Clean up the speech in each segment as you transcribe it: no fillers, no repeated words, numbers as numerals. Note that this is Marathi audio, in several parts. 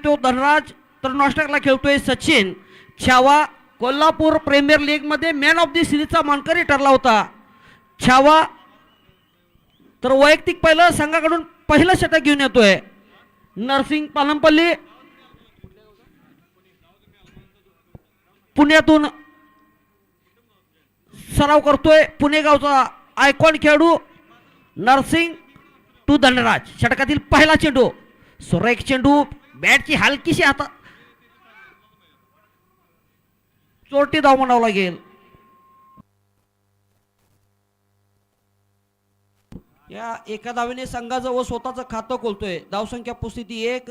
तो धनराज, तर नॉस्टॅकला खेळतोय सचिन. छावा कोल्हापूर प्रीमियर लीग मध्ये मॅन ऑफ द सिरीजचा मानकरी ठरला होता. छावा तर वैयक्तिक पहिलं संघाकडून पहिलं षटक घेऊन येतोय. नरसिंग पालमपल्ली पुण्यातून सराव करतोय. पुणे गावचा आयकॉन खेळाडू नरसिंग टू धनराज. षटकातील पहिला चेंडू, सुरेख चेंडू, बॅटची हलकीशी हातात चोरटी धाव म्हणावं लागेल. या एका धावेने संघाचं व स्वतःचं खातं खोलतोय. धावसंख्या उपस्थिती 1.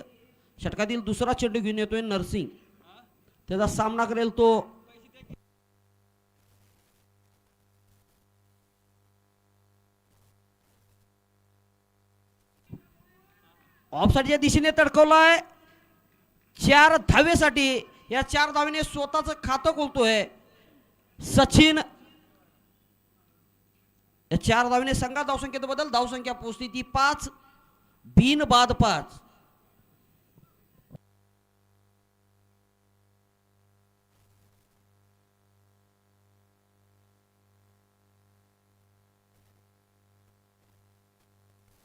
षटकातील दुसरा चेंडू घेऊन येतोय नरसिंग. त्याचा सामना करेल तो ऑफसाईडच्या दिशेने तडकवलाय 4 धावेसाठी. या 4 धावेने स्वतःचं खातं खोलतोय सचिन. या 4 धावेने संघात धावसंख्येत बदल. धावसंख्या उपस्थिती 5, बिन बाद 5.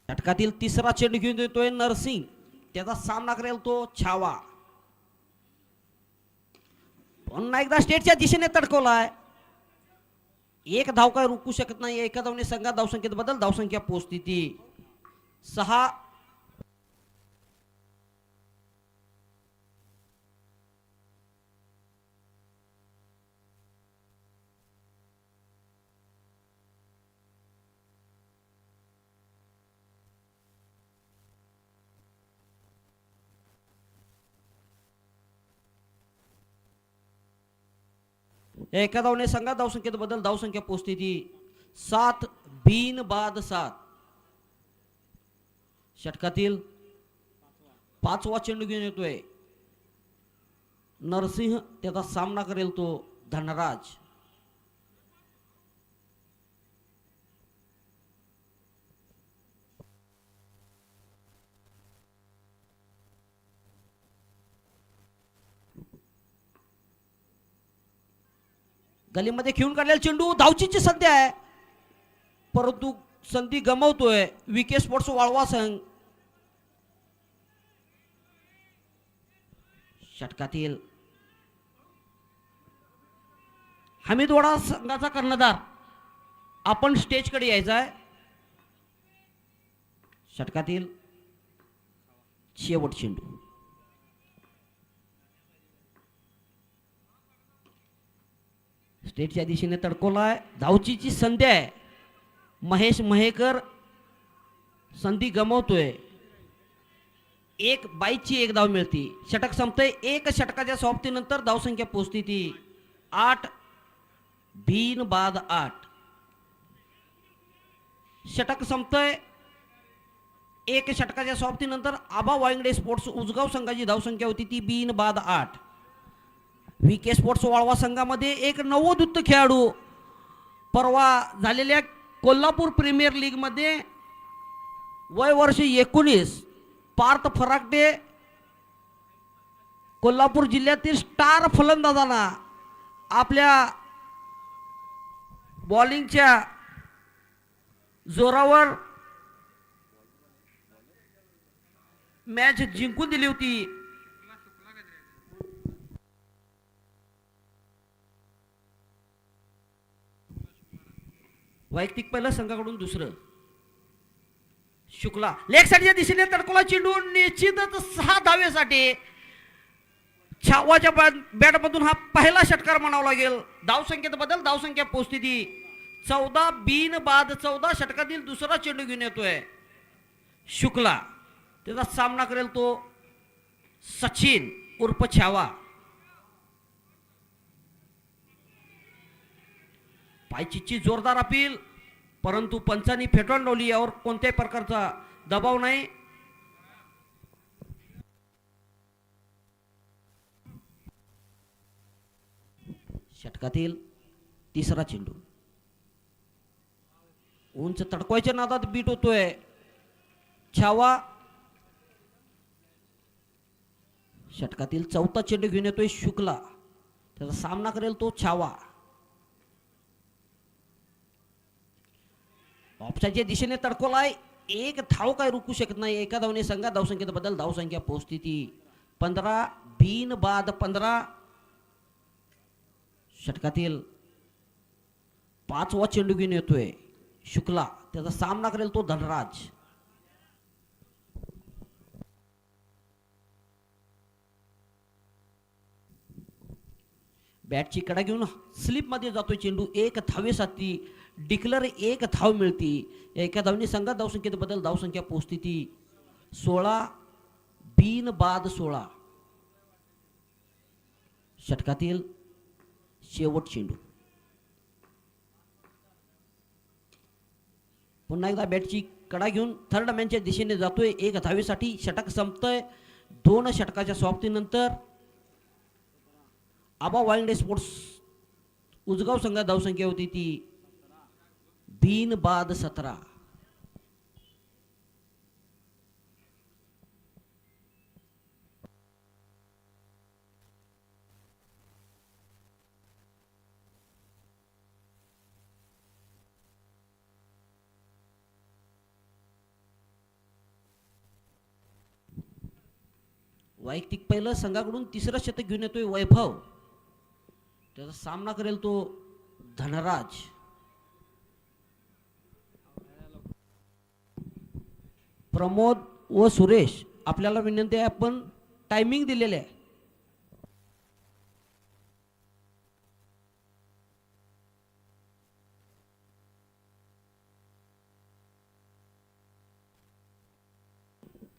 षटकातील तिसरा चेंडू घेऊन येतोय नरसिंग. त्याचा सामना करेल तो छावा. पुन्हा एकदा स्टेटच्या दिशेने तडकवलाय. 1 धाव काय रोखू शकत नाही. एका धावने संघात धावसंख्येत बदल. धावसंख्या पोस्थिती 6. एका धावने संघात धावसंख्येत बदल. धावसंख्या पोस्थिती 7, बिन बाद 7. षटकातील 5वा चेंडू घेऊन येतोय नरसिंह. त्याचा सामना करेल तो धनराज. गलीमध्ये खेळून काढलेला चेंडू. धावचीची संधी आहे परंतु संधी गमावतोय विके स्पोर्ट्स वाळवा संघ. षटकातील हमीदवाडा संघाचा कर्णधार आपण स्टेजकडे यायचा आहे. षटकातील शेवट चेंडू. स्टेटच्या दिशेने तडकवलाय. धावचीची संधी आहे. महेश महेकर संधी गमावतोय. 1 बाईची 1 धाव मिळते. षटक संपतंय. 1 षटकाच्या समाप्तीनंतर धावसंख्या पोस्थिती 8, बिन बाद 8. षटक संपतंय. 1 षटकाच्या समाप्तीनंतर आबा वायंगडे स्पोर्ट्स उजगाव संघाची धावसंख्या होती ती बिन बाद 8. विके स्पोर्ट्स वाळवा संघामध्ये एक नवोदित खेळाडू परवा झालेल्या कोल्हापूर प्रीमियर लीग मध्ये वय वर्ष 19 पार्थ फराकटे कोल्हापूर जिल्ह्यातील स्टार फलंदाजांना आपल्या बॉलिंगच्या जोरावर मॅच जिंकून दिली होती. वैयक्तिक पहिलं संघाकडून दुसरं. शुक्ला लेग साईडच्या दिशेने तडकोला चेंडू निश्चितच 6 धावेसाठी. छावाच्या बॅटमधून हा पहिला षटकार म्हणावा लागेल. धावसंख्येत बदल. धावसंख्या पोस्थिती 14, बिन बाद 14. षटकातील दुसरा चेंडू घेऊन येतोय शुक्ला. त्याचा सामना करेल तो सचिन उर्फ छावा. पायचीची जोरदार अपील परंतु पंचांनी फेटाळून लावली. यावर कोणत्याही प्रकारचा दबाव नाही. षटकातील तिसरा चेंडू उंच तडकवायच्या नादात बीट होतोय छावा. षटकातील चौथा चेंडू घेऊन येतोय शुक्ला, त्याचा सामना करेल तो छावा. ऑफसाईडच्या दिशेने तडकोलाय, एक धाव काय रोखू शकत नाही. एका धावने संघात धावसंख्येत बदल. धावसंख्या पोहोचती ती 15 बिन बाद 15. षटकातील पाचवा चेंडू घेऊन येतोय शुक्ला, त्याचा सामना करेल तो धनराज. बॅटची कडा घेऊन स्लिप मध्ये जातोय चेंडू, एक धावेसाठी डिक्लर, एक धाव मिळती. एका धावने संघात धावसंख्येत बदल. धावसंख्या पोहोचती ती 16 बिन बाद 16. षटकातील शेवट चेंडू, पुन्हा एकदा बॅटची कडा घेऊन थर्ड मॅनच्या दिशेने जातोय, एक धावेसाठी. षटक संपतंय. 2 षटकाच्या समाप्तीनंतर आबा वाईल्ड स्पोर्ट्स उजगाव संघात धावसंख्या होती ती बिन बाद 17. वैयक्तिक पहिलं संघाकडून तिसरं शतक घेऊन येतोय वैभव, त्याचा सामना करेल तो धनराज. प्रमोद व सुरेश आपल्याला विनंती आहे, आपण टायमिंग दिलेले आहे.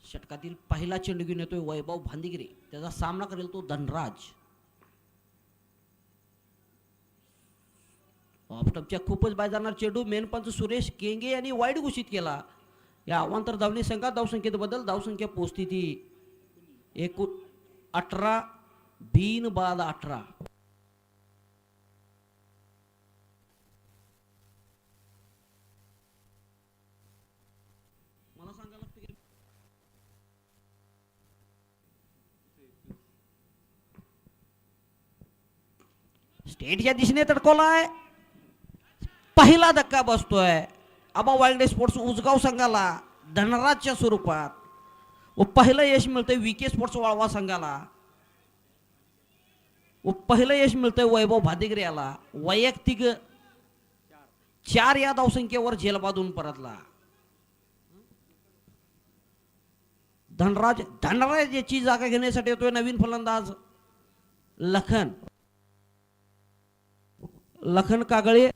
षटकातील पहिला चेंडू घेऊन येतोय वैभव भांदिगिरे, त्याचा सामना करेल तो धनराज. ऑफटॉपच्या खूपच बाय जाणार चेंडू मेनपंच सुरेश केंगे यांनी वाईड घोषित केला. या अवांतर धावने संघात धावसंख्येत बदल. धावसंख्या पोहोचती ती 18 बिन बाद 18. मला सांगायला लागतं की स्टेटच्या दिशेने तडकोलाय, पहिला धक्का बसतोय आबा वाईल्ड स्पोर्ट्स उजगाव संघाला धनराजच्या स्वरूपात, व पहिलं यश मिळतंय विके स्पोर्ट्स वाळवा संघाला, व पहिलं यश मिळतंय वैभव भादिगरे याला. वैयक्तिक 4 या धावसंख्येवर झेलबादून परतला धनराज याची जागा घेण्यासाठी येतोय नवीन फलंदाज लखन कागळे.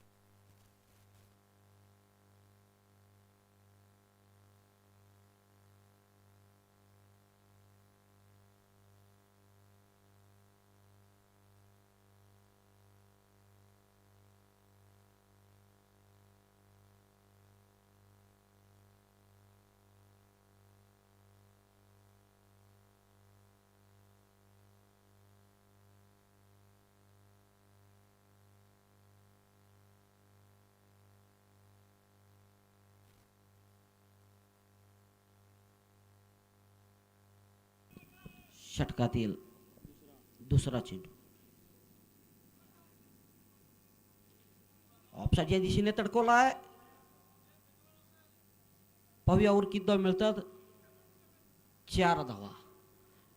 षटकातील दुसरा चेंडू ऑफसाईडच्या दिशेने तडकोलाय. पाहुयावर किती धावा मिळतात. 4 धावा.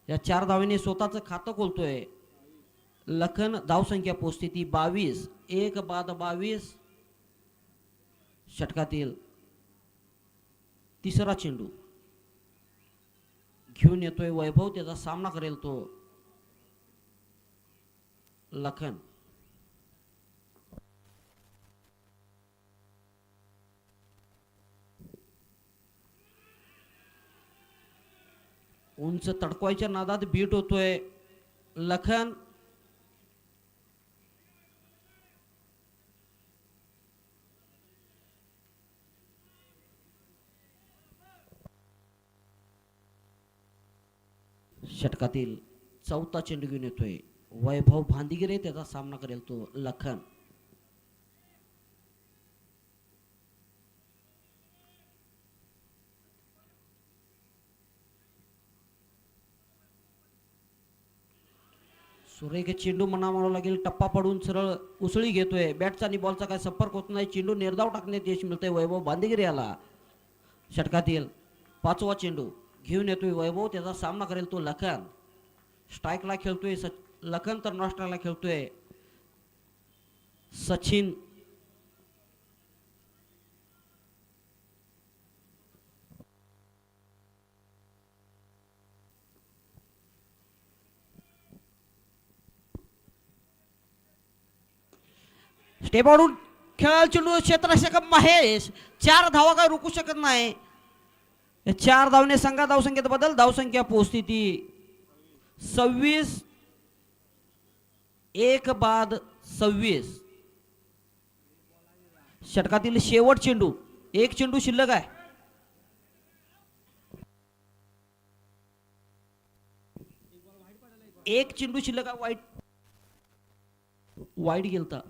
या 4 धावेने स्वतःचं खातं खोलतोय लखन. धावसंख्या पोहोचते ती 22 1 बाद 22. षटकातील तिसरा चेंडू घेऊन येतोय वैभव, त्याचा सामना करेल तो लखन. उंच तडकवायच्या नादात बीट होतोय लखन. षटकातील चौथा चेंडू घेऊन येतोय वैभव भांदिगिरे, त्याचा सामना करेल तो लखन. सुरेख चेंडू म्हणावा लागेल. टप्पा पडून सरळ उसळी घेतोय. बॅटचा आणि बॉलचा काय संपर्क होत नाही. चेंडू निर्धाव टाकण्यात यश मिळतंय वैभव बांदेगिरी याला. षटकातील 5वा चेंडू घेऊन येतोय वैभव. त्याचा सामना करेल तो लखन. स्ट्राईकला खेळतोय लखन तर नॉन स्ट्राईकला खेळतोय सचिन. स्टेपवरून खेळायला चेंडू क्षेत्ररक्षक महेश. 4 धावा काय रोखू शकत नाही. 4 धावने संघा धावसंख्येत बदल. धावसंख्या पोहोचती ती 26. 1 बाद 26. षटकातील शेवट चेंडू. एक चेंडू शिल्लक आहे. एक चेंडू शिल्लक आहे. वाईट गेलता.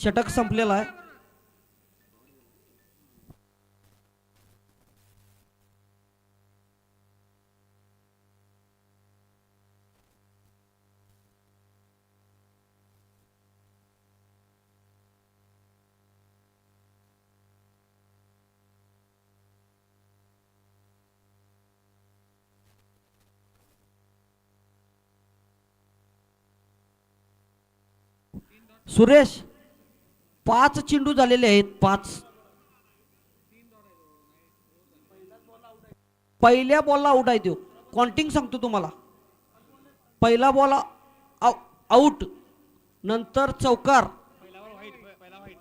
षटक संपलेला आहे. सुरेश 5 चेंडू झालेले आहेत. 5. पहिल्या बॉलला आउट आहे तो. काउंटिंग सांगतो तुम्हाला. पहिला बॉल आउट, नंतर चौकार,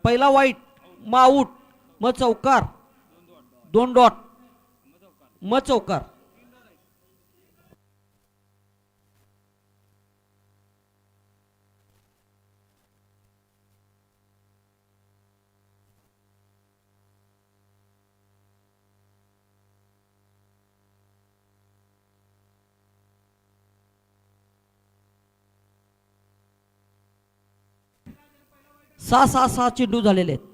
पहिला वाईट, मग आउट, मग चौकार, 2 डॉट, मग चौकार. सहा चेंडू झालेले आहेत.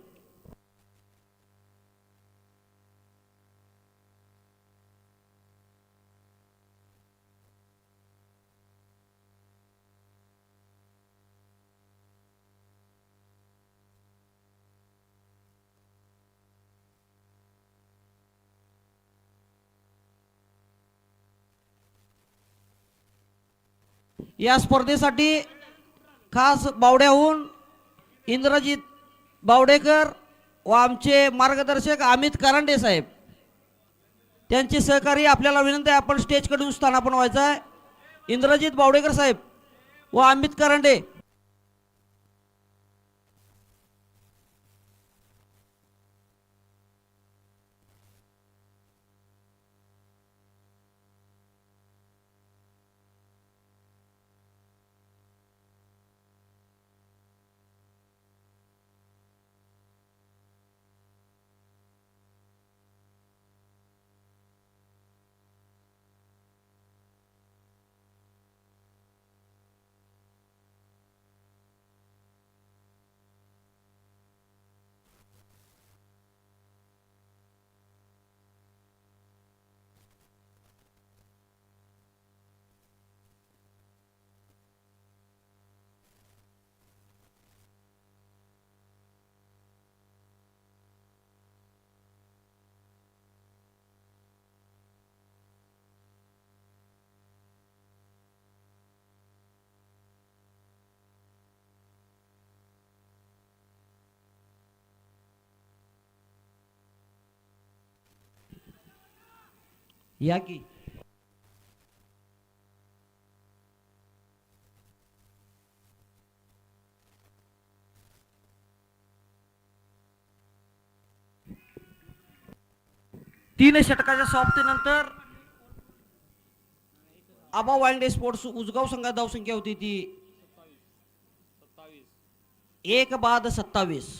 या स्पर्धेसाठी खास बावड्याहून इंद्रजित बावडेकर व आमचे मार्गदर्शक अमित कारंडे साहेब, त्यांचे सहकारी आपल्याला विनंती आहे, आपण स्टेजकडून स्थानापन्न व्हायचं आहे. इंद्रजित बावडेकर साहेब व अमित कारंडे. या की तीन षटकाच्या समाप्तीनंतर आबा वाईल्ड स्पोर्ट्स उसगाव संघात धावसंख्या होती ती 1 बाद 27.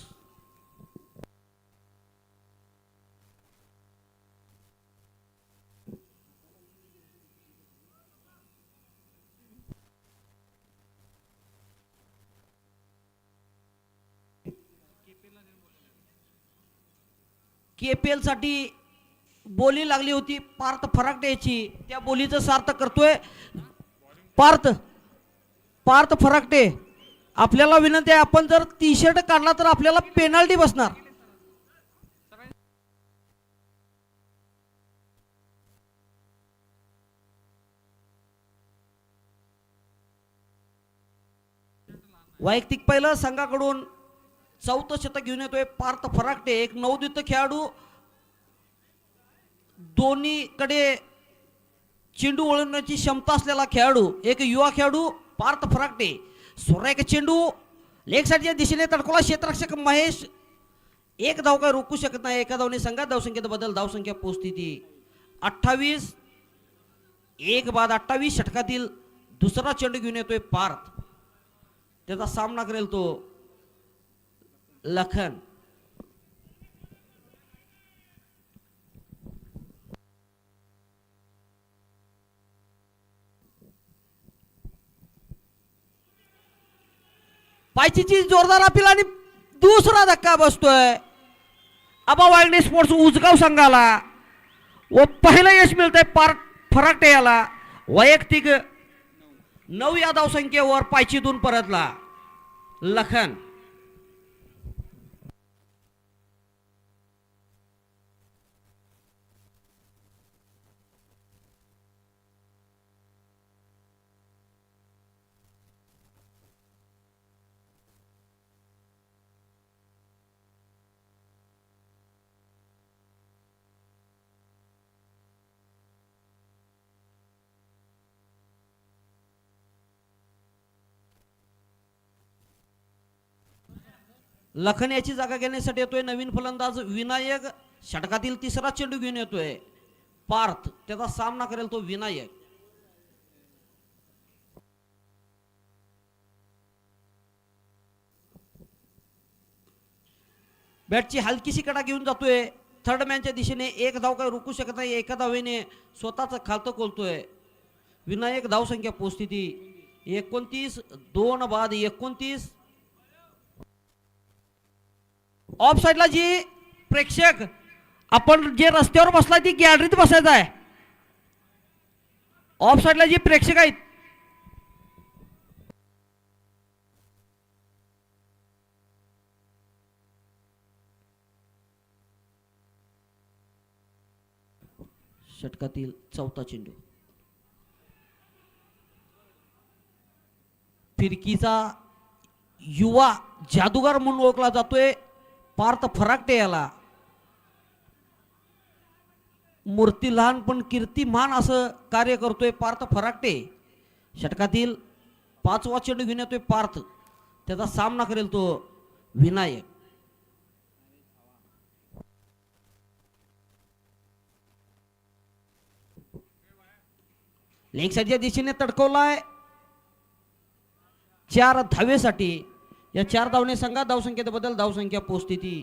KPL साठी बोली लागली होती पार्थ फराकटे याची, त्या बोलीचं सार्थ करतोय पार्थ फराकटे. आपल्याला विनंती आहे, आपण जर टी शर्ट काढला तर आपल्याला पेनल्टी बसणार. वैयक्तिक पहिलं संघाकडून चौथं शतक घेऊन येतोय पार्थ फराकटे, एक नवोदित खेळाडू, दोन्हीकडे चेंडू वळवण्याची क्षमता असलेला खेळाडू, एक युवा खेळाडू पार्थ फराकटे. सुरेख चेंडू लेग साईडच्या दिशेने तडकोला क्षेत्ररक्षक महेश, एक धाव काय रोखू शकत नाही. एका धावने संघात धावसंख्येत बदल, धावसंख्या पोहोचती 28. एक बाद 28 षटकातील दुसरा चेंडू घेऊन येतोय पार्थ, त्याचा सामना करेल तो लखन. पायचीची जोरदार अपील आणि दुसरा धक्का बसतोय आबा वायगडे स्पोर्ट्स उजगाव संघाला व पहिलं यश मिळतंय पार्थ फराकटे याला. वैयक्तिक 9 या धावसंख्येवर पायचीतून परतला लखन. लखन याची जागा घेण्यासाठी येतोय नवीन फलंदाज विनायक, षटकातील तिसरा चेंडू घेऊन येतोय पार्थ, त्याचा सामना करेल तो विनायक. बॅटची हलकीशी कडा घेऊन जातोय थर्ड मॅनच्या दिशेने, एक धाव काय रोखू शकत नाही. एका धावेने स्वतःच खालतं खोलतोय विनायक. धावसंख्या पोहोचती 29. 2 बाद 29. ऑफ साइडला जी प्रेक्षक आपण जे रस्त्यावर बसला ती गॅलरीत बसायचं आहे. ऑफ साइडला जी प्रेक्षक आहेत षटकातील चौथा चेंडू, फिरकीचा युवा जादूगार म्हणून ओळखला जातोय पार्थ फराकटे याला. मूर्ती लहान पण कीर्तिमान असं कार्य करतोय पार्थ फराकटे. षटकातील 5वा चेंडू घेऊन येतोय पार्थ, त्याचा सामना करेल तो विनायक. लेग साईडच्या दिशेने तडकवलाय 4 धावेसाठी. या 4 धावने संघात धावसंख्येत बदल, धावसंख्या पोहोचती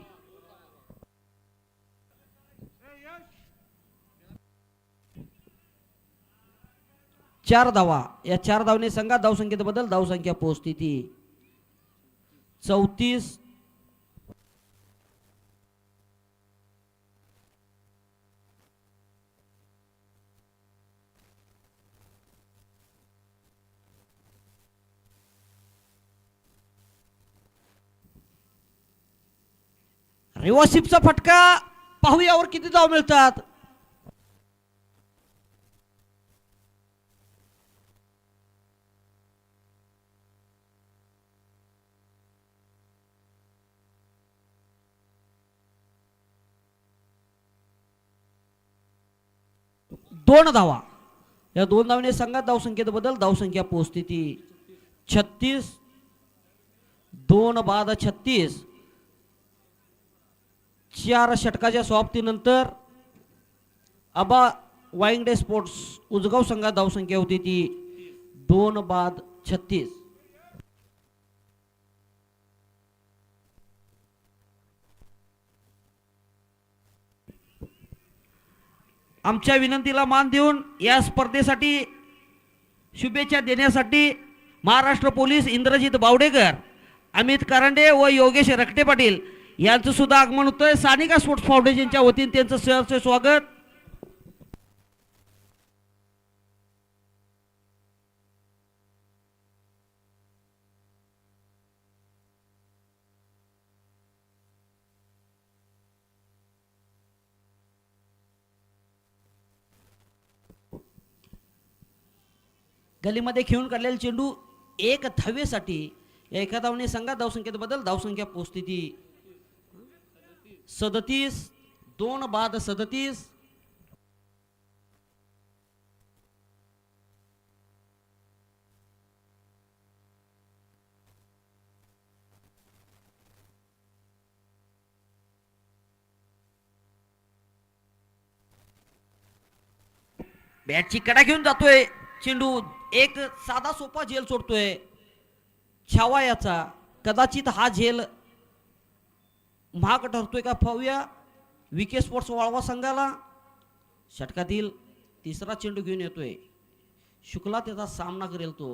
4 धावा. या 4 धावने संघात धावसंख्येत बदल, धावसंख्या पोहोचती 34. रिव्हर्सिपचा फटका, पाहूयावर किती धाव मिळतात. दोन धावा. या 2 धावने संघात धावसंख्येत बदल, धावसंख्या पोहोचती 36. 2 बाद 36. 4 षटकाच्या समाप्तीनंतर आबा वायगडे स्पोर्ट्स उजगाव संघात धावसंख्या होती ती 2 बाद 36. आमच्या विनंतीला मान देऊन या स्पर्धेसाठी शुभेच्छा देण्यासाठी महाराष्ट्र पोलीस इंद्रजित बावडेकर, अमित कारंडे व योगेश रखटे पाटील यांचं सुद्धा आगमन होतंय. सानिका स्पोर्ट्स फाउंडेशनच्या वतीने त्यांचं सहर्ष स्वागत. गलीमध्ये खेळून काढलेला चेंडू एक धावेसाठी एका धावने संघात धावसंख्येत बदल. धावसंख्या पोस्थिती 37. 2 बाद 37. बॅटची कडा घेऊन जातोय चेंडू. एक साधा सोपा झेल सोडतोय छावा याचा. कदाचित हा झेल महाग ठरतोय का पाहूया. विके स्पोर्ट्स वाळवा संघाला षटकातील तिसरा चेंडू घेऊन येतोय. शुक्ला त्याचा सामना करेल तो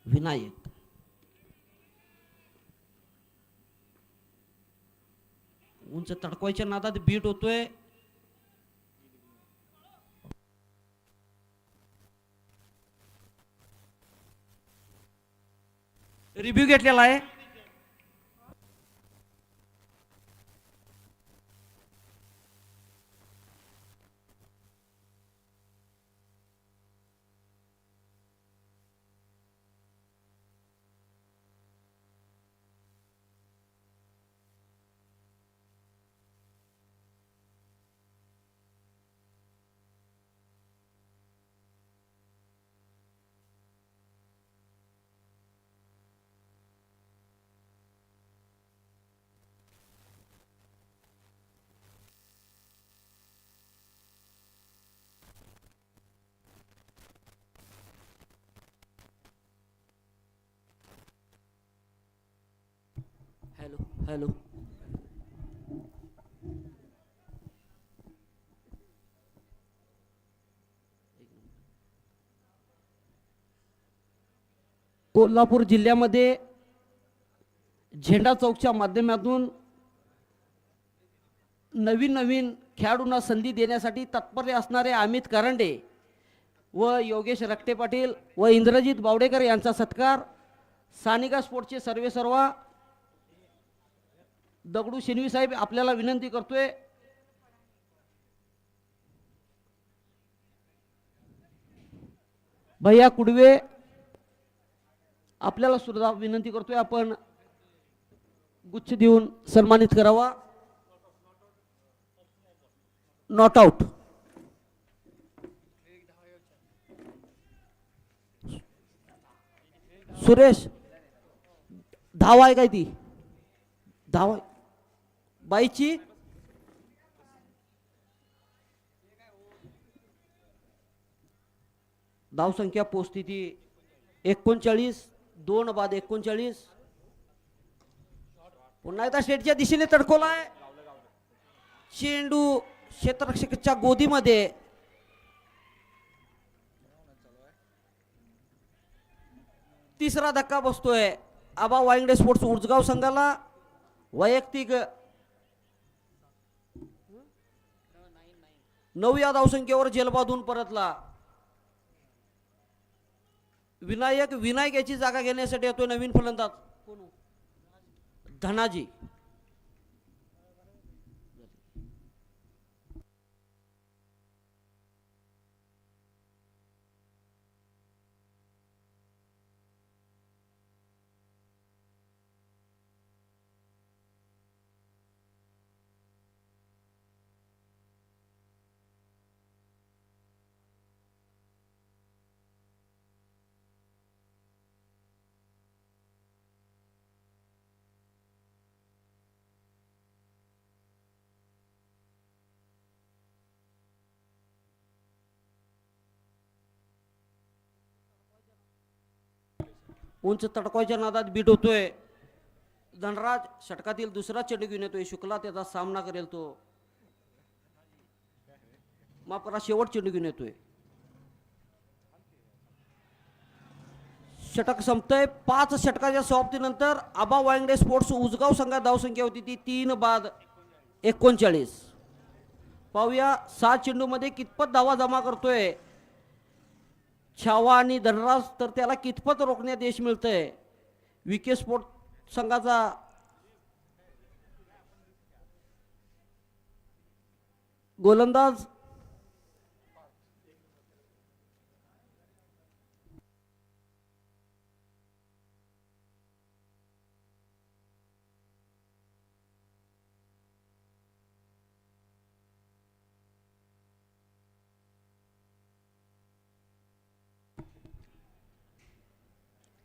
विनायक. उंच तडकवायच्या नादात बीट होतोय. रिव्ह्यू घेतलेला आहे. Hello hello. कोल्हापूर जिल्ह्यामध्ये झेंडा चौकच्या माध्यमातून नवीन खेळाडूंना संधी देण्यासाठी तत्पर असणारे अमित करंडे व योगेश रक्टे पाटील व इंद्रजित बावडेकर यांचा सत्कार. सानिका स्पोर्ट्सचे सर्वेसर्वा दगडू शेनवी साहेब आपल्याला विनंती करतोय. भैया कुडवे आपल्याला सुद्धा विनंती करतोय आपण गुच्छ देऊन सन्मानित करावा. Not out. सुरेश धावा आहे काय ती धावा बाईची. धावसंख्या पोस्थिती 39. 2 बाद 39. पुन्हा एकदा स्टेटच्या दिशेने तडकोलाय चेंडू क्षेत्ररक्षकाच्या गोदीमध्ये. तिसरा धक्का बसतोय आबा वायंगडे स्पोर्ट्स उर्जगाव संघाला. वैयक्तिक 9 या धावसंख्येवर झेल बांधून परतला. विनायक याची जागा घेण्यासाठी येतोय नवीन फलंदाज धनाजी. उंच तडकवायच्या नादात बीट होतोय धनराज. षटकातील दुसरा चेंडू घेऊन येतोय शुक्ला त्याचा सामना करेल तो. माफ करा शेवट चेंडू घेऊन येतोय षटक संपतंय. 5 षटकाच्या समाप्तीनंतर आबा वांगडे स्पोर्ट्स उजगाव संघात धावसंख्या होती ती 3 बाद 39. पाहूया 6 चेंडूमध्ये कितपत धावा जमा करतोय छावा आणि धनराज, तर त्याला कितपत रोखण्यात यश मिळतंय. विके स्पोर्ट संघाचा गोलंदाज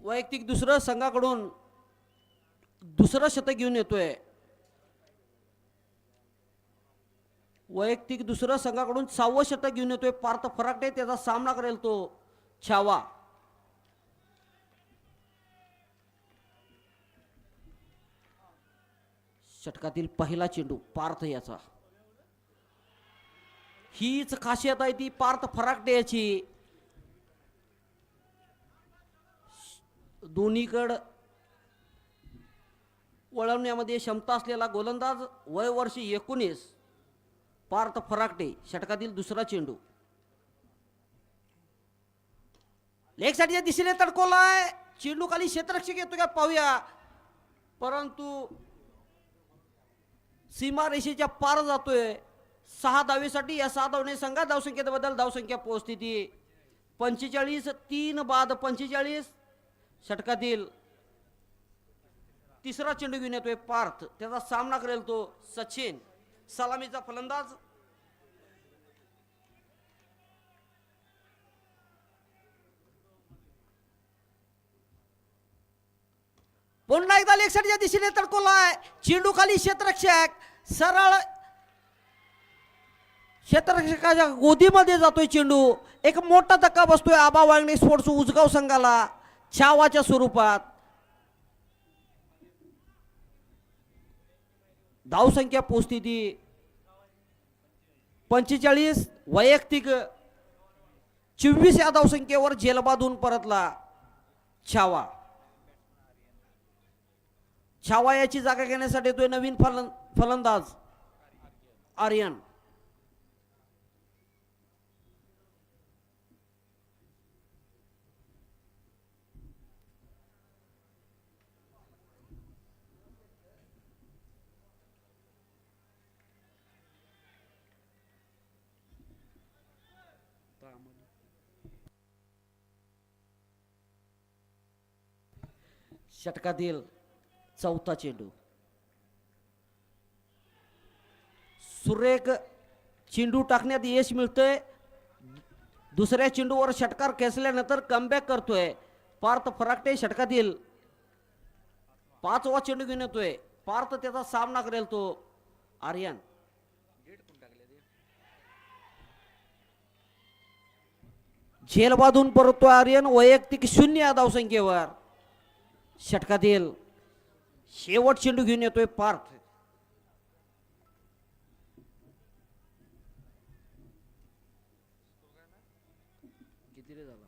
वैयक्तिक दुसरं संघाकडून दुसरं शतक घेऊन येतोय. वैयक्तिक दुसरं संघाकडून 6वं शतक घेऊन येतोय पार्थ फराटे. त्याचा सामना करेल तो छावा. षटकातील पहिला चेंडू पार्थ याचा. हीच खासियत आहे ती पार्थ फराटे याची. दोन्हीकडे वळवण्यामध्ये क्षमता असलेला गोलंदाज. वय वर्ष 19 पार्थ फराटे. षटकातील दुसरा चेंडू लेग साईडच्या दिशेने तडकोलाय. चेंडू खाली क्षेत्ररक्षक येतो का पाहूया, परंतु सीमा रेषेच्या पार जातोय. 6 धावेसाठी या 6 धावने संघात धावसंख्येत बदल. धावसंख्या पोहोचते ती 45. 3 बाद 45. षटकातील तिसरा चेंडू घेऊन येतोय पार्थ. त्याचा सामना करेल तो सचिन. सलामीचा फलंदाज. पुन्हा एकदा लेग साईडच्या दिशेने तडकोलाय. चेंडू खाली क्षेत्ररक्षक सरळ क्षेत्ररक्षकाच्या गोदीमध्ये जातोय चेंडू. एक मोठा धक्का बसतोय आबा वांगणे स्पोर्ट्स उजगाव संघाला छावाच्या स्वरूपात. धावसंख्या पोहोचती ती 45. वैयक्तिक 24 या धावसंख्येवर झेलबादून परतला छावा. छावा याची जागा घेण्यासाठी येतोय नवीन फलंदाज आर्यन. षटकातील चौथा चेंडू. सुरेख चेंडू टाकण्यात यश मिळतंय. दुसऱ्या चेंडूवर षटकार खेचल्यानंतर कमबॅक करतोय पार्थ फराटे. षटकातील 5वा चेंडू घेऊन येतोय पार्थ. त्याचा सामना करेल तो आर्यन. झेल बांधून परततो आर्यन. वैयक्तिक 0 या धावसंख्येवर. षटकातील शेवट चेंडू घेऊन येतोय पार्थ. किती रे झाला.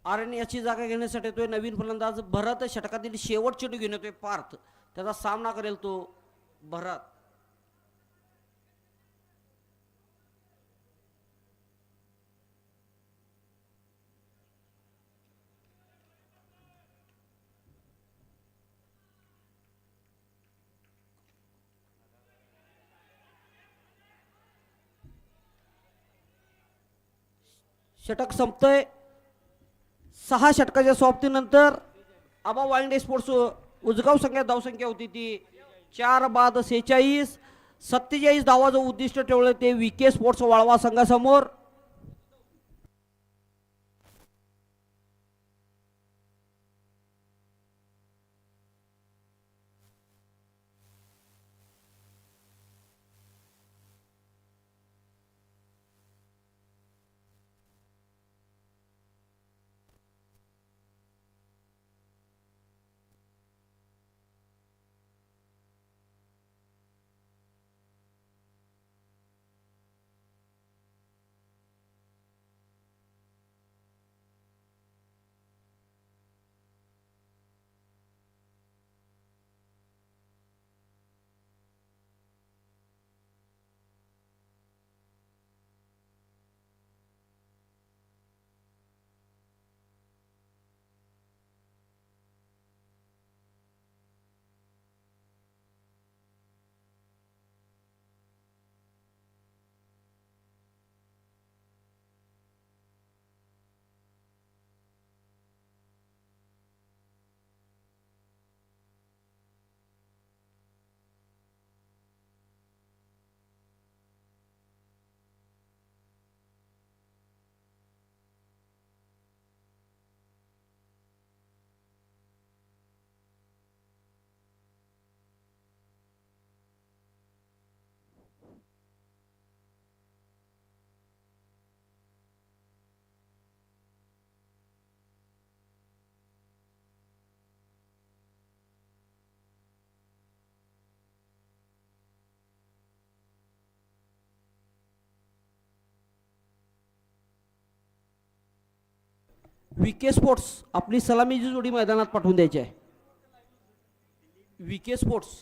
आर्यन याची जागा घेण्यासाठी येतोय नवीन फलंदाज भरत. षटकातील शेवट चेंडू घेऊन येतोय पार्थ. त्याचा सामना करेल तो भरत. षटक संपतंय. 6 षटकाच्या समाप्तीनंतर आबा वांगडे स्पोर्ट्स उजगाव संघात धावसंख्या होती ती 4 बाद 46. 47 धावाचं उद्दिष्ट ठेवलं ते विके स्पोर्ट्स वाळवा संघासमोर. विके स्पोर्ट्स आपली सलामीची जोडी मैदानात पाठवून द्यायची आहे. विके स्पोर्ट्स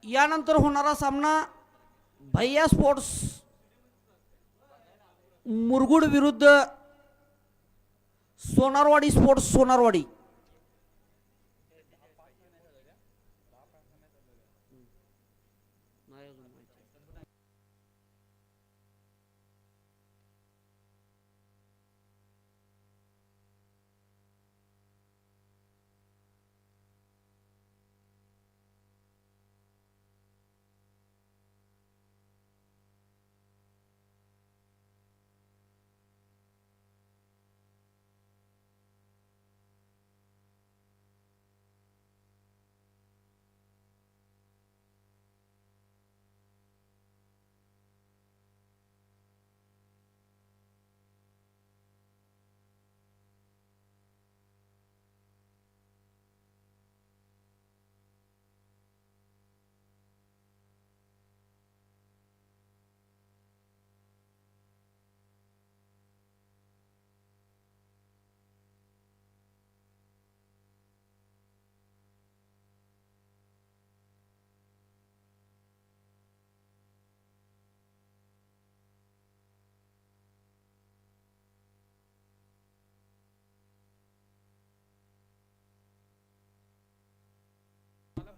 यानंतर होणारा सामना भैया स्पोर्ट्स मुरगुड विरुद्ध सोनारवाडी स्पोर्ट्स सोनारवाडी.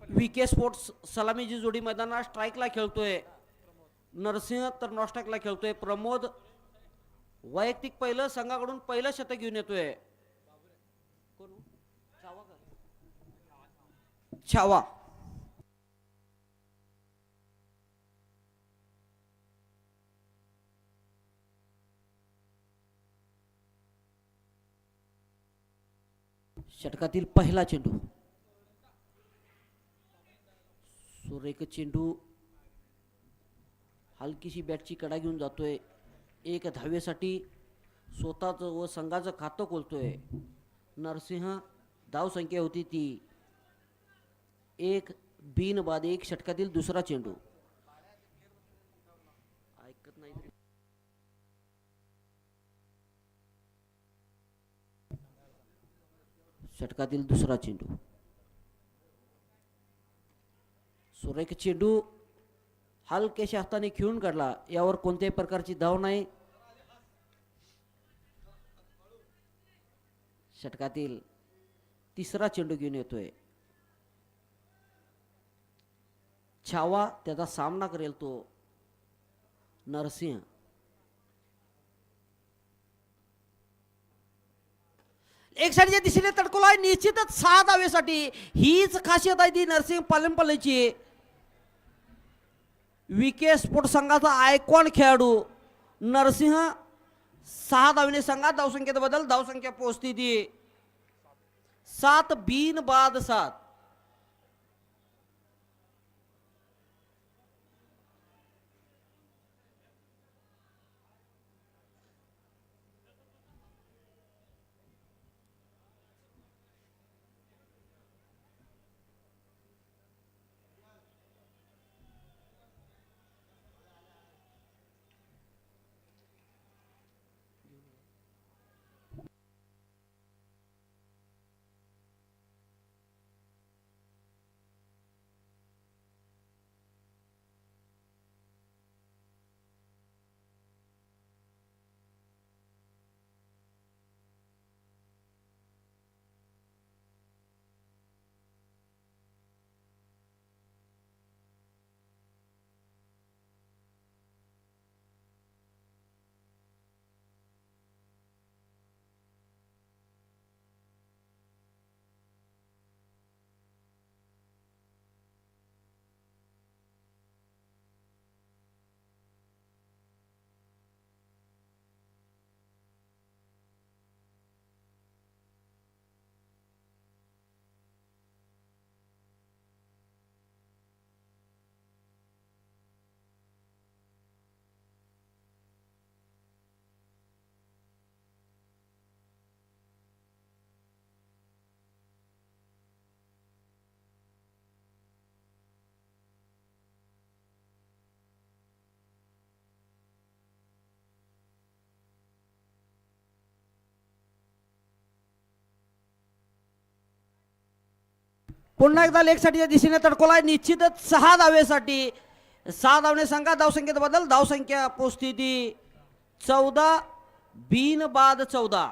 विके स्पोर्ट्स सलामीची जोडी मैदानात स्ट्राईकला खेळतोय. नरसिंह तर नॉस्ट्राईकला खेळतोय. प्रमोद वैयक्तिक पहिलं संघाकडून पहिलं शतक घेऊन येतोय. छावा षटकातील पहिला चेंडू. सुरेख चेंडू हलकीशी बॅटची कडा घेऊन जातोय. एक धावेसाठी स्वतःचं व संघाचं खातं खोलतोय. नरसिंह धाव संख्या होती ती 1 बिन बाद 1. षटकातील दुसरा चेंडू. ऐकत नाही. षटकातील दुसरा चेंडू. सुरेख चेंडू हलक्याशा हाताने खेळून काढला. यावर कोणत्याही प्रकारची धाव नाही. षटकातील तिसरा चेंडू घेऊन येतोय. छावा त्याचा सामना करेल तो नरसिंह. एक साईडच्या दिशेने तडकोला आहे. निश्चितच 6 धावेसाठी हीच खासियत आहे ती नरसिंह पालनपल्लीची. विके स्पोर्ट्स संघाचा आयकॉन खेळाडू नरसिंह 6 धावेने संघात धावसंख्येत बदल. धावसंख्या पोहोचती ती 7 बिन बाद 7. पुन्हा एकदा लेगसाठीच्या दिशेने तडकोलाय निश्चितच 6 धावेसाठी. 6 धावणे संघा धावसंख्येत बदल धावसंख्या पोस्थिती 14 बिन बाद 14.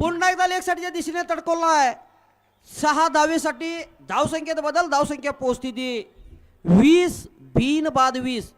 पुन्हा एकदा लेगसाठीच्या दिशेने तडकोलाय 6 धावेसाठी धावसंख्येत बदल धावसंख्या पोस्थिती 20 बिन बाद 20.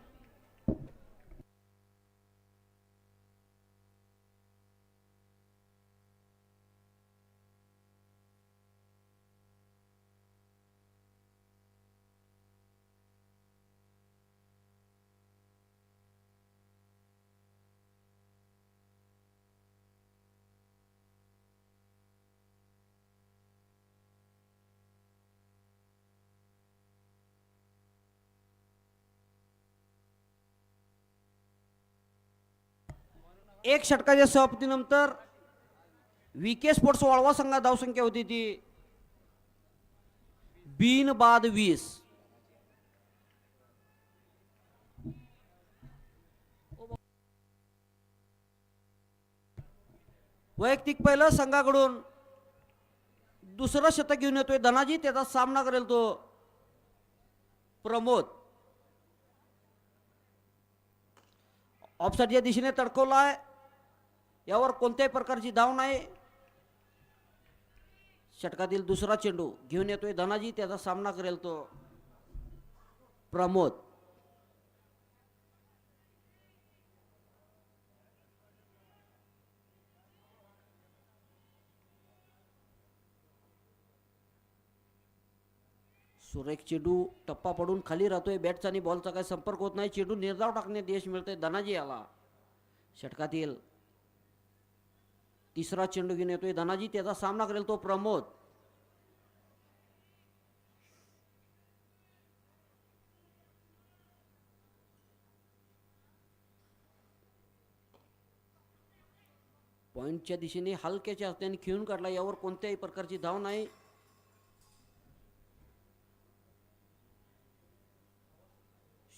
एक षटकाच्या समाप्तीनंतर विके स्पोर्ट्स वाळवा संघात धावसंख्या होती ती बिन बाद 20. वैयक्तिक पहिलं संघाकडून दुसरं शतक घेऊन येतोय धनाजी. त्याचा सामना करेल तो प्रमोद. ऑफसाईडच्या दिशेने तडकवलाय. यावर कोणत्याही प्रकारची धाव नाही. षटकातील दुसरा चेंडू घेऊन येतोय धनाजी. त्याचा सामना करेल तो प्रमोद. सुरेख चेंडू टप्पा पडून खाली राहतोय. बॅटचा आणि बॉलचा काही संपर्क होत नाही. चेंडू निर्धाव टाकण्यात यश मिळतंय धनाजी याला. षटकातील तिसरा चेंडू घेऊन येतोय धनाजी. त्याचा सामना करेल तो प्रमोद. पॉइंटच्या दिशेने हलक्याच्या हस्त्याने खेळून काढला. यावर कोणत्याही प्रकारची धाव नाही.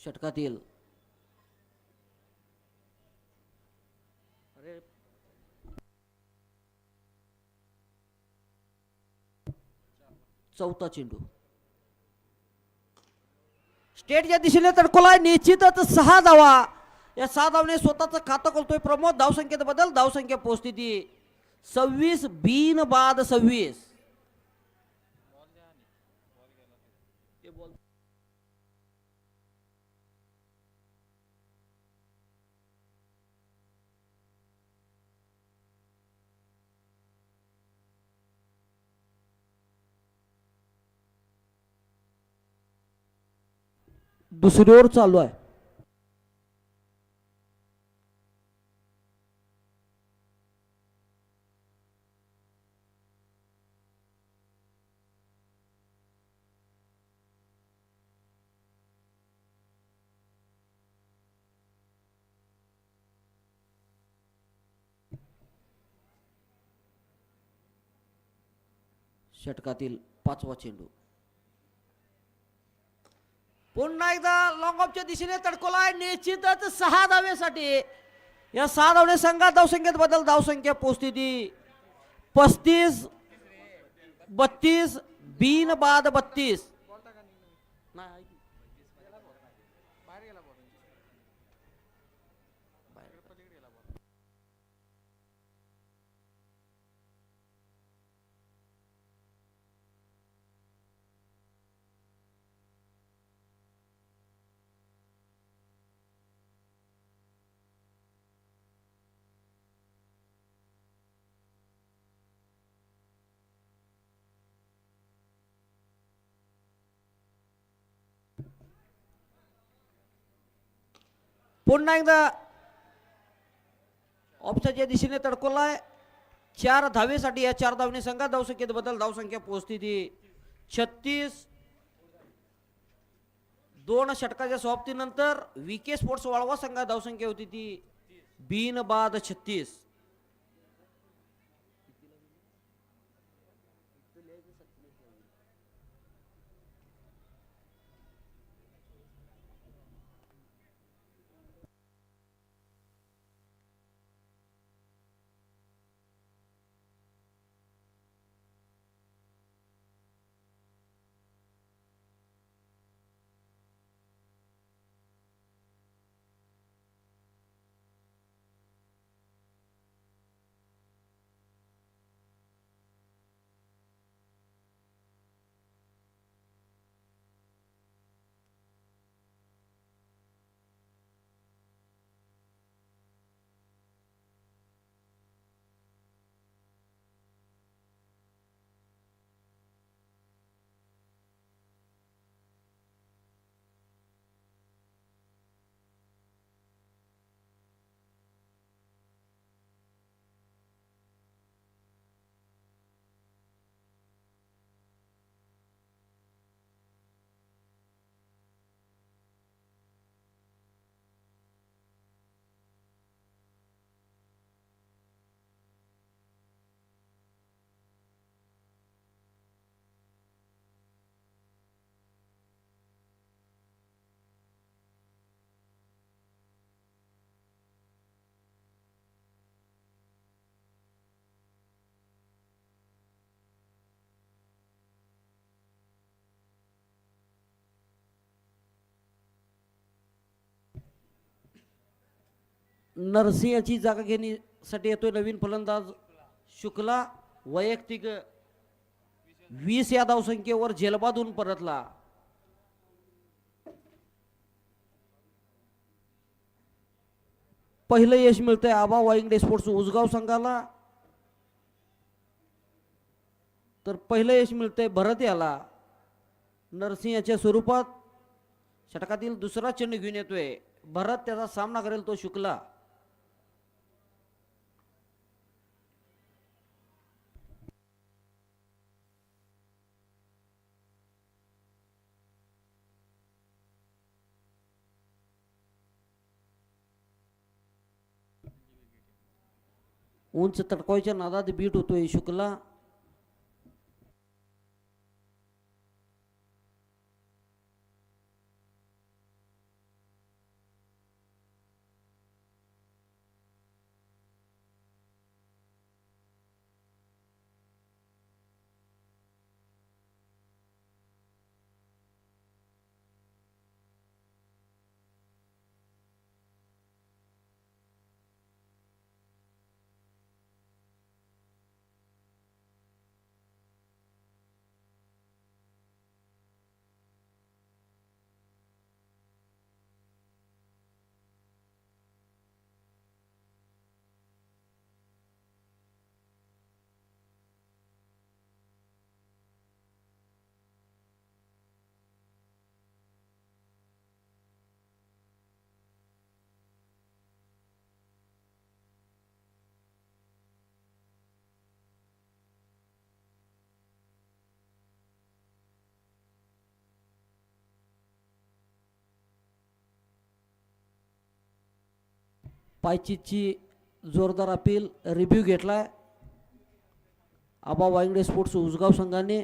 षटकातील चौथा चेंडू स्टेटच्या दिशेने तडकोलाय. निश्चितच 6 धावा. या 6 धावने स्वतःचं खातं खोलतोय प्रमोद. धावसंख्येत बदल धावसंख्या पोस्थिती 26 बिन बाद 26. दुसरी ओव्हर चालू आहे. षटकातील 5वा चेंडू पुन्हा एकदा लॉंग ऑफच्या दिशेने तडकोलाय. निश्चितच 6 धावेसाठी. या 6 धावने संघात धावसंख्येत बदल धावसंख्या पोस्थिती 35 32 बिन बाद 32 नाही पुन्हा एकदा ऑप्शनच्या दिशेने तडकोलाय 4 धावेसाठी या 4 धावने संघात धावसंख्येत बदल धावसंख्या पोहोचती ती 36 2 षटकाच्या समाप्तीनंतर विके स्पोर्ट्स वाळवा संघात धावसंख्या होती ती बिन बाद 36 नरसिंहची जागा घेण्यासाठी येतोय नवीन फलंदाज शुक्ला वैयक्तिक 20 या धावसंख्येवर झेलबादून परतला पहिलं यश मिळतंय आबा वाईंगडे स्पोर्ट्स उसगाव संघाला तर पहिलं यश मिळतंय भरत याला नरसिंहच्या स्वरूपात षटकातील दुसरा चेंडू घेऊन येतोय भरत त्याचा सामना करेल तो शुक्ला उंच तडकावायच्या नादात बीट होतोय शुक्ला पायचीची जोरदार अपील रिव्ह्यू घेतलाय आबा वाईंगडे स्पोर्ट्स उसगाव संघाने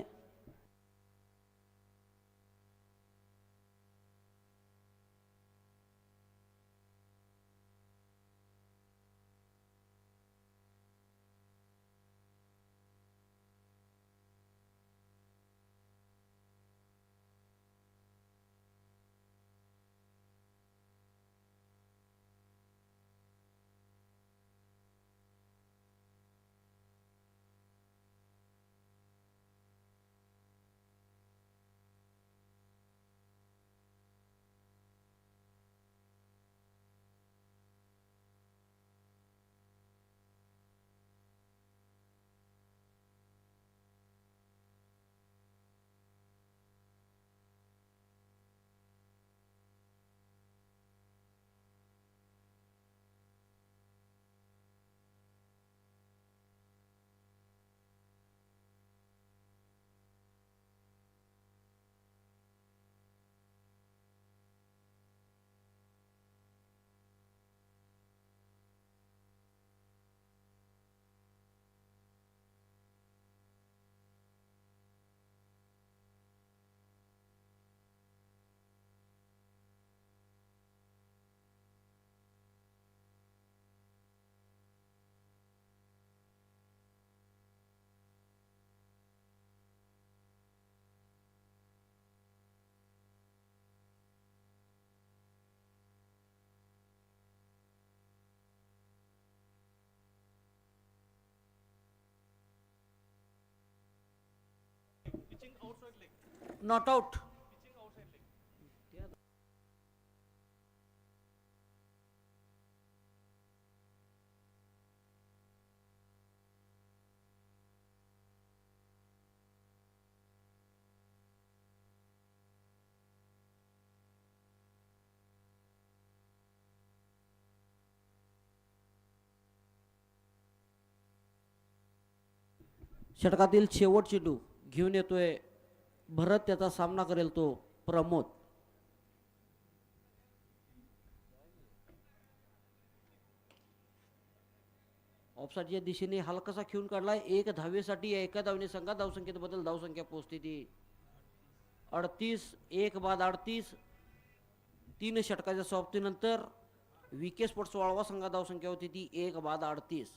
नॉट आउट. षटकातील शेवट चेंडू घेऊन येतोय भरत, त्याचा सामना करेल तो प्रमोद. ऑफसाईडच्या दिशेने हलकासा खेळून काढलाय. एक धावेसाठी एका धावेने संघात धावसंख्येत बदल. धावसंख्या पोहोचते ती 38. एक बाद 38. 3 षटकाच्या समाप्तीनंतर विके स्पोर्ट्स वाळवा संघात धावसंख्या होती ती 1 बाद 38.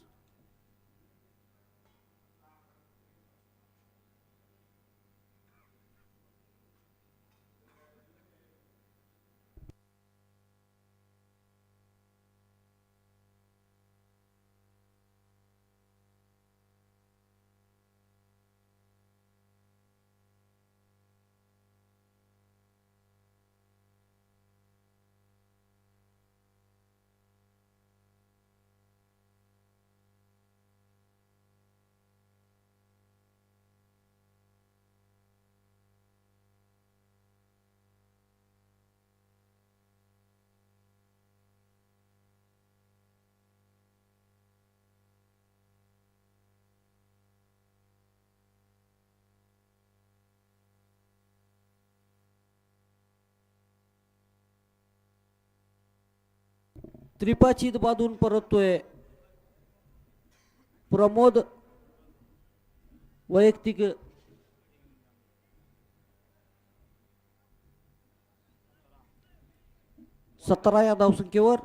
त्रिपाचीत बांधून परततोय प्रमोद. वैयक्तिक 17 या धावसंख्येवर.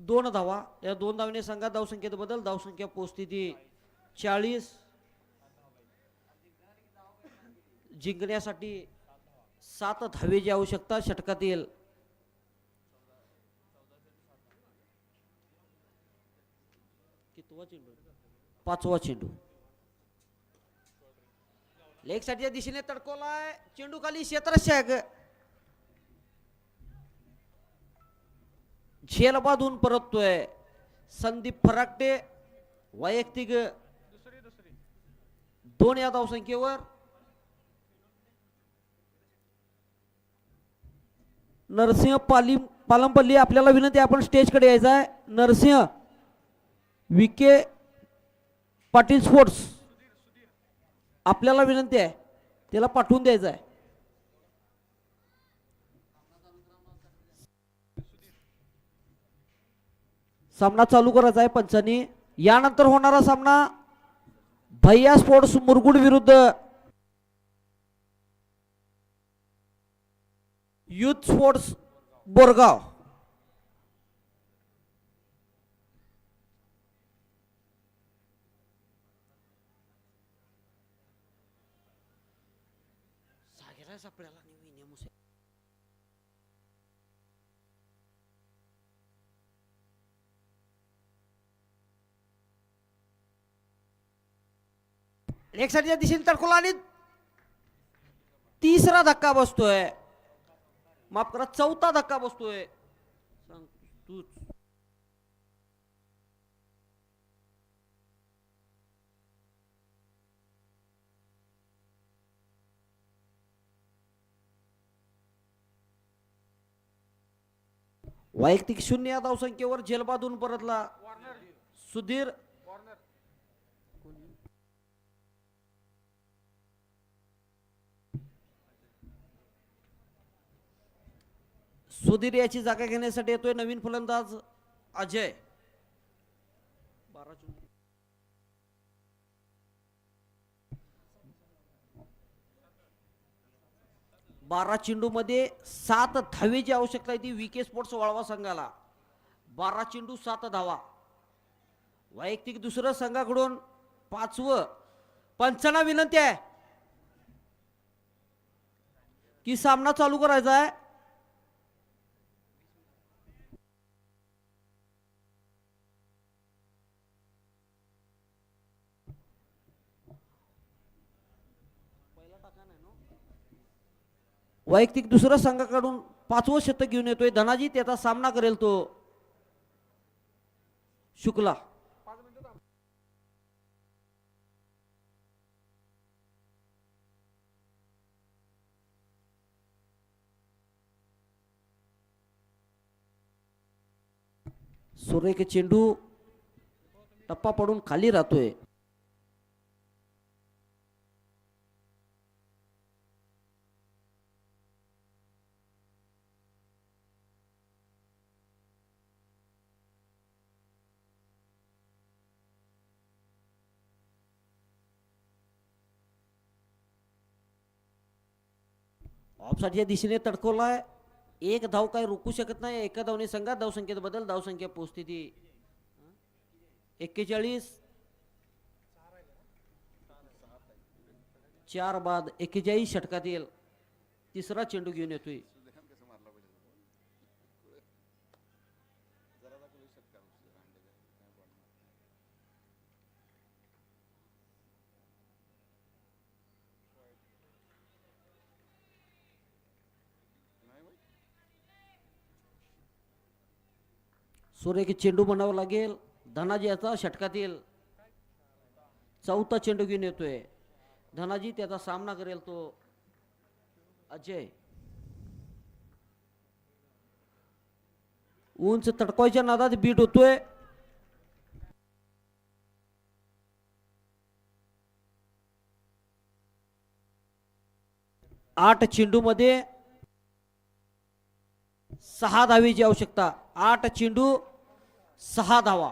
दोन धावा. या 2 धावने संघात धावसंख्येत बदल. धावसंख्या पोहोचती ती 40. जिंकण्यासाठी 7 धावेची आवश्यकता. षटकातील कितवा चेंडू? 5वा चेंडू. लेग साईडच्या दिशेने तडकवलाय चेंडू खाली क्षेत्ररक्षक झेल बांधून परततोय संदीप फराकटे वैयक्तिक दोन या धावसंख्येवर नरसिंह पालमपल्ली आपल्याला विनंती आपण स्टेजकडे यायचं आहे नरसिंह विके पाटील स्पोर्ट्स आपल्याला विनंती आहे त्याला पाठवून द्यायचं आहे सामना चालू करायचा आहे पंचांनी यानंतर होणारा सामना भैया स्पोर्ट्स मुरगुड विरुद्ध युथ स्पोर्ट्स बोरगाव आपल्याला एक साईडच्या दिशेने तडकोला आणि तिसरा धक्का बसतोय माफ करा चौथा धक्का बसतोय सांग तूच वैयक्तिक 0 या धावसंख्येवर झेल बांधून परतला सुधीर सुधीर याची जागा घेण्यासाठी येतोय नवीन फलंदाज अजय 12 चेंडू मध्ये 7 धावेची आवश्यकता आहे ती विके स्पोर्ट्स वाळवा संघाला 12 चेंडू 7 धावा वैयक्तिक दुसरं संघाकडून 5वं पंचांना विनंती आहे की सामना चालू करायचा आहे वैयक्तिक दुसऱ्या संघाकडून 5वं शतक घेऊन येतोय धनाजी त्याचा सामना करेल तो शुक्ला सुरेख चेंडू टप्पा पडून खाली राहतोय ऑफसाईडच्या दिशेने तडकवलाय एक धाव काय रोखू शकत नाही एका धावने संघात धावसंख्येत बदल धावसंख्या पोहोचती 41 4 बाद 41 षटकात येईल तिसरा चेंडू घेऊन येतोय सुरेख चेंडू बनावं लागेल धनाजी याचा षटकात येईल चौथा चेंडू घेऊन येतोय धनाजी त्याचा सामना करेल तो अजय उंच तडकवायच्या नादात बीट होतोय आठ चेंडू मध्ये 6 धावेची आवश्यकता 8 चेंडू 6 धावा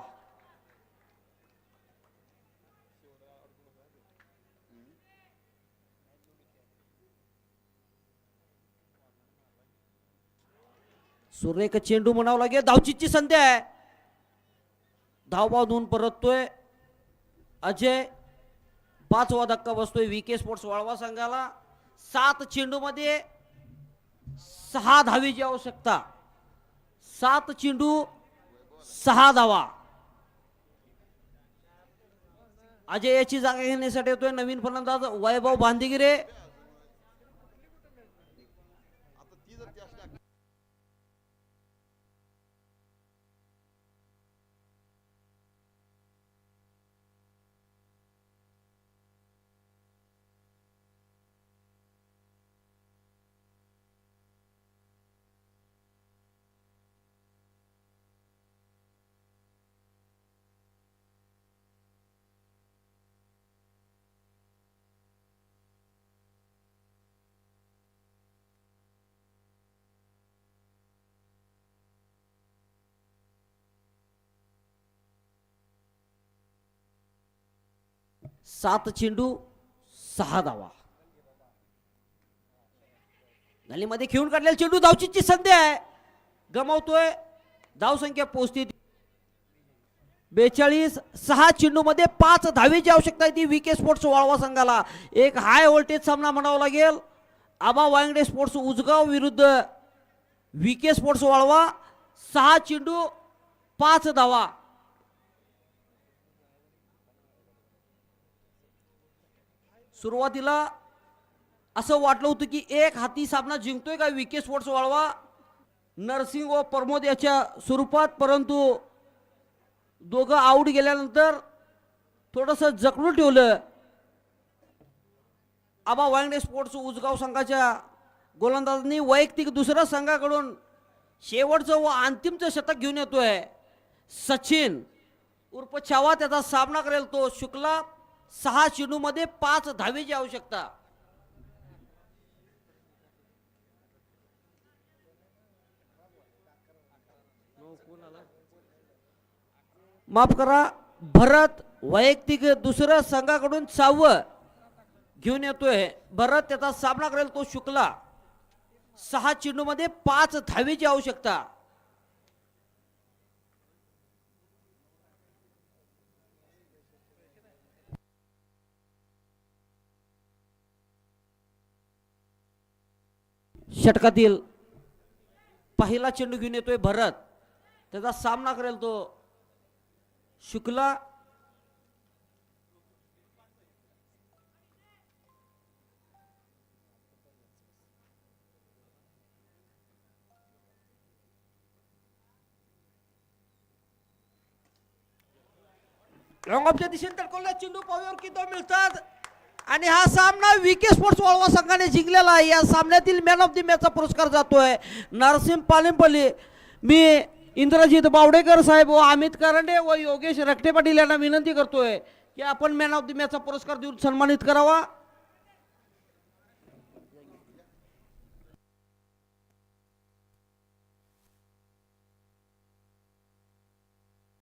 सुरेख चेंडू म्हणावं लागेल धावचीची संधी आहे धाव बांधून परततोय अजय 5वा धक्का बसतोय विके स्पोर्ट्स वाळवा संघाला 7 चेंडू मध्ये 6 धावेची आवश्यकता 7 चेंडू 6 धावा अजय याची जागा घेण्यासाठी येतोय नवीन फलंदाज वैभव बांदिगिरे. सात चेंडू 6 धावा. नलीमध्ये खेळून काढलेला चेंडू धावचीची संधी आहे, गमावतोय. धाव संख्या पोहोचते 42. 6 चेंडू मध्ये 5 धावेची आवश्यकता आहे ती विके स्पोर्ट्स वाळवा संघाला. एक हाय व्होल्टेज सामना म्हणावा लागेल. आबा वांगडे स्पोर्ट्स उजगाव विरुद्ध विके स्पोर्ट्स वाळवा. 6 चेंडू 5 धावा. सुरुवातीला असं वाटलं होतं की एक हाती सामना जिंकतोय का विके स्पोर्ट्स वाळवा नरसिंग व प्रमोद याच्या स्वरूपात, परंतु दोघं आऊट गेल्यानंतर थोडंसं जखडून ठेवलं. आबा वांगडे स्पोर्ट्स उजगाव संघाच्या गोलंदाजांनी वैयक्तिक दुसऱ्या संघाकडून शेवटचं व अंतिमचं शतक घेऊन येतोय. सचिन उर्फ छावा त्याचा सामना करेल तो शुक्ला. 6 चेंडू मध्ये 5 धावेची आवश्यकता. माफ करा, भरत वैयक्तिक दुसऱ्या संघाकडून 6वं घेऊन येतोय. भरत त्याचा सामना करेल तो शुक्ला. 6 चेंडू मध्ये 5 धावेची आवश्यकता. षटकातील पहिला चेंडू घेऊन येतोय भरत, त्याचा सामना करेल तो शुक्ला. लॉंग ऑफच्या दिशेने तडकवला चेंडू पावयावर किती मिळतात आणि हा सामना विके स्पोर्ट्स वाळवा संघाने जिंकलेला आहे. या सामन्यातील मॅन ऑफ द मॅचचा पुरस्कार जातोय नरसिंह पालिंपल्ली. मी इंद्रजित बावडेकर साहेब व अमित करंडे व योगेश रखटे पाटील यांना विनंती करतोय की आपण मॅन ऑफ द मॅचचा पुरस्कार देऊन सन्मानित करावा.